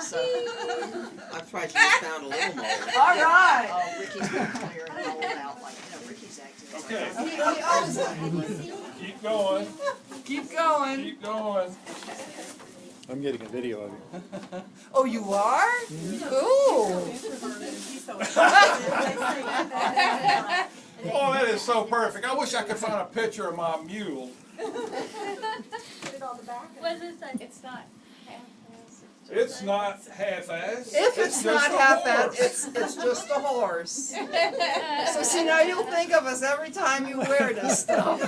So I probably just found a little mold. All right. Oh, Ricky's been clear and mold out, like, Ricky's acting. Okay. He always Keep going. keep going. Keep going. I'm getting a video of you. Oh, you are? Cool. Oh, that is so perfect. I wish I could find a picture of my mule. Put it on the back. What does it say? It's not half-ass. It's not half-assed. If it's not just a half-assed, horse. it's just a horse. So see, now you'll think of us every time you wear this stuff.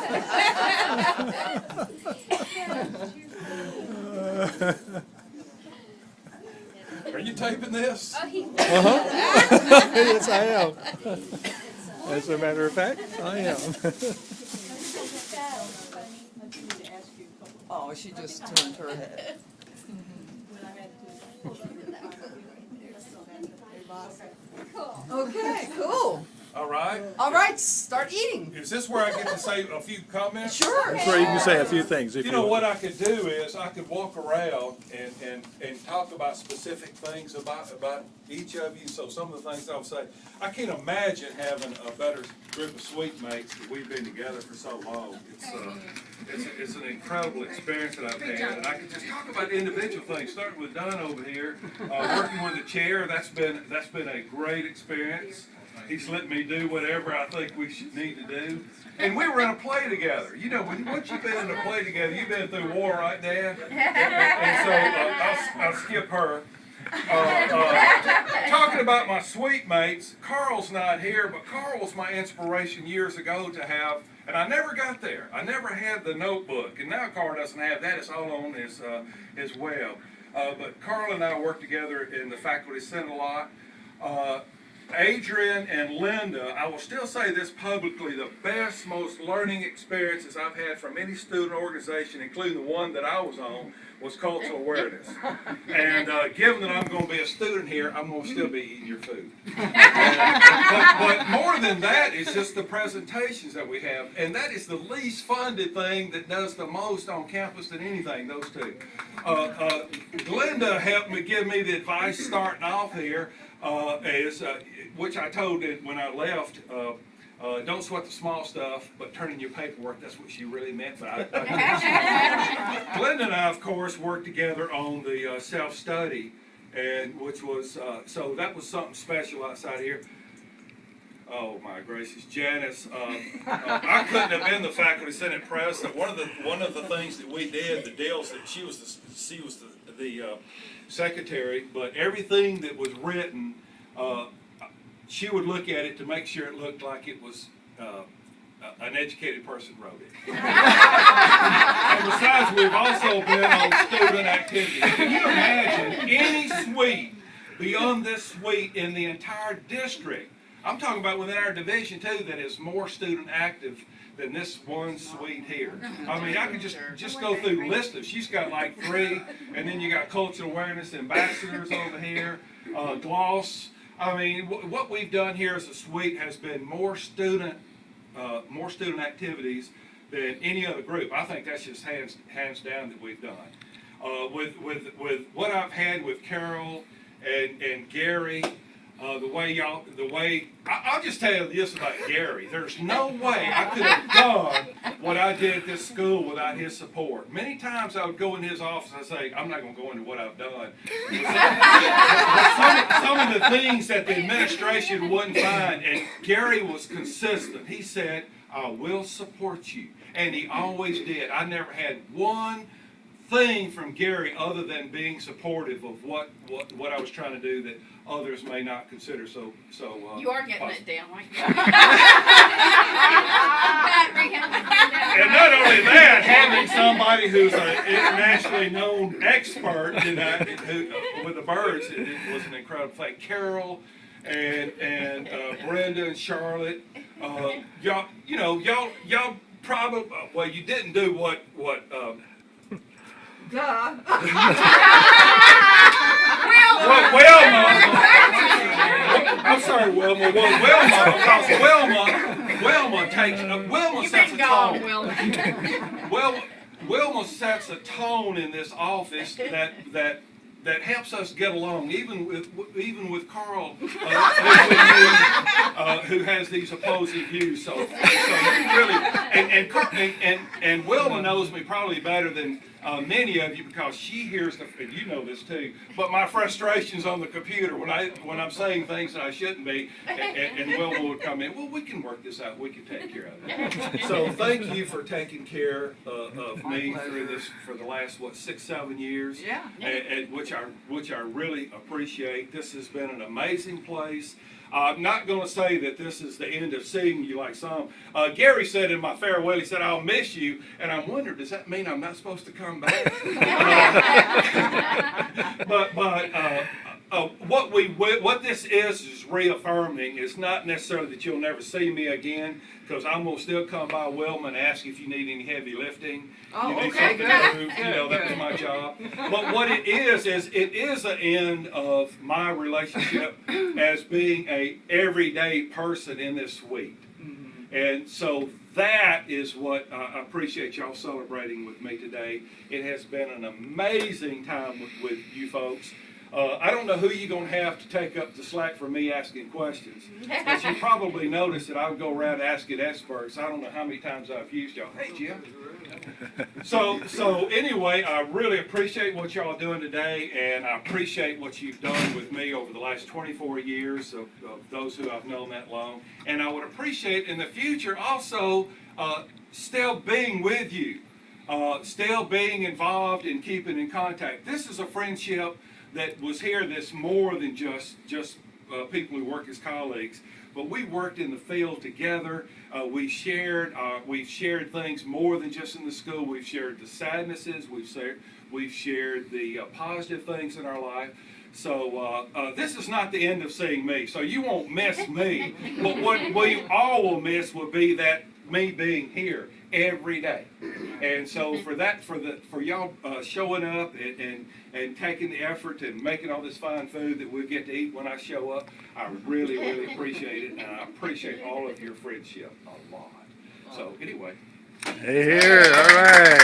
Are you taping this? Yes, I am. As a matter of fact, I am. Oh, she just turned her head. Okay, cool. All right. All right, start eating. Is this where I get to say a few comments? Sure. That's where you can say a few things if You know what I could do is I could walk around and talk about specific things about each of you. So some of the things I'll say, I can't imagine having a better group of sweet mates that we've been together for so long. It's an incredible experience that I've had, and I could just talk about individual things. Starting with Don over here, working with the chair. That's been a great experience. He's let me do whatever I think we should need to do. And we were in a play together. You know, once you've been in a play together, you've been through war, right, Dan? And so I'll skip her. Talking about my sweet mates, Carl's not here, but Carl was my inspiration years ago to have, and I never got there. I never had the notebook, and now Carl doesn't have that. It's all on his web. But Carl and I work together in the Faculty Senate a lot. Adrian and Linda, I will still say this publicly, the best, most learning experiences I've had from any student organization, including the one that I was on, was cultural awareness. And given that I'm going to be a student here, I'm going to still be eating your food. But more than that is just the presentations that we have. And that is the least funded thing that does the most on campus than anything, those two. Linda helped me give me the advice starting off here. Which I told it when I left, don't sweat the small stuff, but turn in your paperwork. That's what she really meant. But Glenda and I, of course, worked together on the self-study, and which was, so that was something special outside here. Oh my gracious, Janice! I couldn't have been the faculty senate president. One of the things that we did, the deals that she was the secretary, but everything that was written, she would look at it to make sure it looked like it was an educated person wrote it. And besides, we've also been on student activities. Can you imagine any suite beyond this suite in the entire district? I'm talking about within our division too, that is more student active than this one suite here. I mean, I could just go through the list of, she's got like 3, and then you got cultural awareness ambassadors over here, gloss. I mean, what we've done here as a suite has been more student activities than any other group. I think that's just hands down that we've done. With what I've had with Carol and Gary. I'll just tell you this about Gary. There's no way I could have done what I did at this school without his support. Many times I would go in his office and say, I'm not going to go into what I've done. Some of the things that the administration wouldn't find, and Gary was consistent. He said, I will support you. And he always did. I never had one thing from Gary other than being supportive of what I was trying to do that others may not consider so you are getting it down like that. And not only that, having somebody who's an internationally known expert with the birds, it was an incredible thing. Carol and Brenda and Charlotte, y'all probably, well, you didn't do what Duh. Wilma. I'm sorry, Wilma. Wilma sets a tone. Wilma sets a tone in this office that that helps us get along, even with Carl, who has these opposing views. So really, and Wilma knows me probably better than many of you, because she hears and you know this too. But my frustrations on the computer when I'm saying things that I shouldn't be, and Wilma would come in. Well, we can work this out. We can take care of it. So thank you for taking care of me through this for the last 6-7 years. Yeah. And which I really appreciate. This has been an amazing place. I'm not going to say that this is the end of seeing you like some. Gary said in my farewell, he said, "I'll miss you." And I'm wondering, does that mean I'm not supposed to come back? But what this is reaffirming. It's not necessarily that you'll never see me again, because I'm going to still come by Wilma and ask if you need any heavy lifting. Oh, you need okay, something good. moved. You know, that was my job. But what it is it is the end of my relationship as being a everyday person in this suite. And so that is what I appreciate y'all celebrating with me today. It has been an amazing time with you folks. I don't know who you're going to have to take up the slack for me asking questions. But you probably noticed that I would go around asking experts. I don't know how many times I've used y'all. Hey, Jim. So anyway, I really appreciate what y'all are doing today, and I appreciate what you've done with me over the last 24 years of those who I've known that long. And I would appreciate in the future also still being with you, still being involved and keeping in contact. This is a friendship that was here that's more than just people who work as colleagues, but we worked in the field together. We've shared things more than just in the school. We've shared the sadnesses. We've shared the positive things in our life. So this is not the end of seeing me. So you won't miss me. But what we all will miss will be that me being here every day. And so for y'all showing up and taking the effort and making all this fine food that we'll get to eat when I show up, I really, really appreciate it, and I appreciate all of your friendship a lot. So anyway. Hey, here, all right.